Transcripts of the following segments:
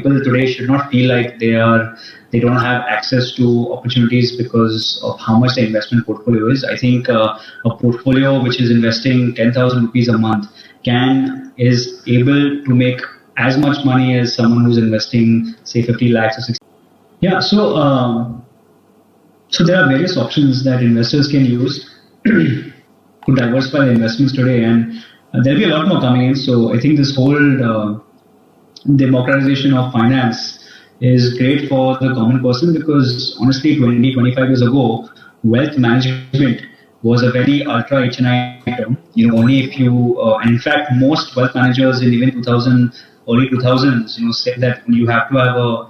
people today should not feel like they don't have access to opportunities because of how much the investment portfolio is. I think a portfolio which is investing 10,000 rupees a month is able to make as much money as someone who's investing say 50 lakhs or 60. Yeah, so there are various options that investors can use to diversify their investments today, and there'll be a lot more coming in. So I think this whole democratization of finance is great for the common person, because honestly 20-25 years ago, wealth management was a very ultra HNI term. Only if you and in fact most wealth managers in even 2000 early 2000s said that you have to have a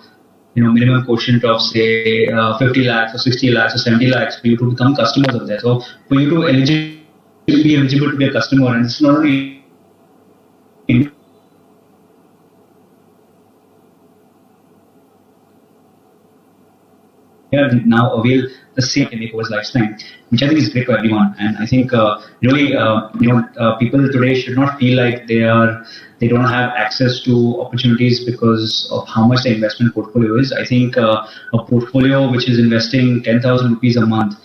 minimum quotient of say 50 lakhs or 60 lakhs or 70 lakhs for you to become customers of that. So for you to be eligible to be a customer, and it's not only now avail the same in over his lifetime, which I think is great for everyone. And I think people today should not feel like they don't have access to opportunities because of how much the investment portfolio is. I think a portfolio which is investing 10,000 rupees a month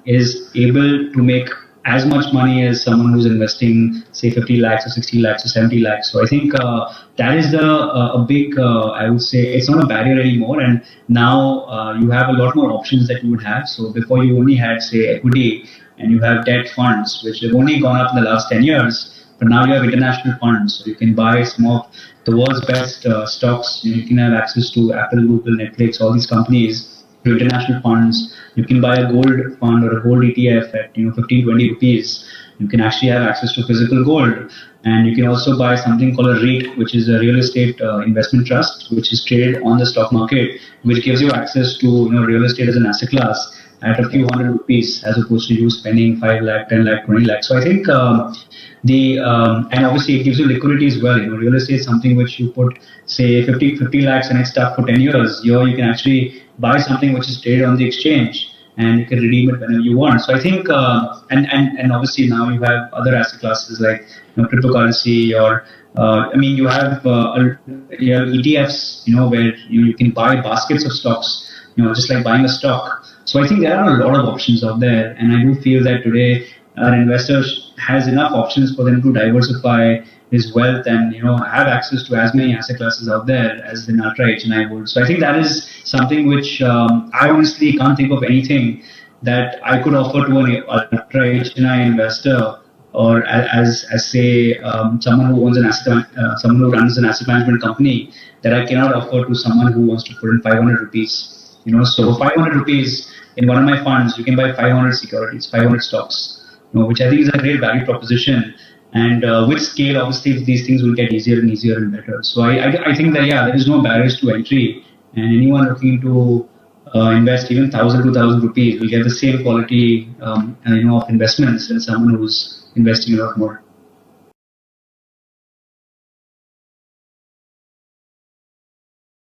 is able to make as much money as someone who's investing say 50 lakhs or 60 lakhs or 70 lakhs. So I think that is a big, I would say, it's not a barrier anymore. And now you have a lot more options that you would have. So before you only had say equity, and you have debt funds, which have only gone up in the last 10 years. But now you have international funds. So you can buy some of the world's best stocks. You can have access to Apple, Google, Netflix, all these companies through international funds. You can buy a gold fund or a gold ETF at 15-20 rupees. You can actually have access to physical gold, and you can also buy something called a REIT, which is a real estate investment trust, which is traded on the stock market, which gives you access to real estate as an asset class at a few hundred rupees, as opposed to you spending 5 lakh, 10 lakh, 20 lakh. So I think and obviously it gives you liquidity as well. Real estate is something which you put say 50 lakhs and it's stuck for 10 years. Here you can actually buy something which is traded on the exchange, and you can redeem it whenever you want. So I think, and obviously now you have other asset classes like cryptocurrency, or you have ETFs, where you can buy baskets of stocks, just like buying a stock. So I think there are a lot of options out there, and I do feel that today an investor has enough options for them to diversify his wealth and have access to as many asset classes out there as an ultra HNI would. So I think that is something which I honestly can't think of anything that I could offer to an ultra HNI investor, or as say someone who owns someone who runs an asset management company, that I cannot offer to someone who wants to put in 500 rupees. So 500 rupees in one of my funds, you can buy 500 securities, 500 stocks, which I think is a great value proposition. And with scale, obviously, these things will get easier and easier and better. So I think that, there is no barriers to entry, and anyone looking to invest even 1,000, 2,000 rupees will get the same quality, of investments as someone who's investing a lot more.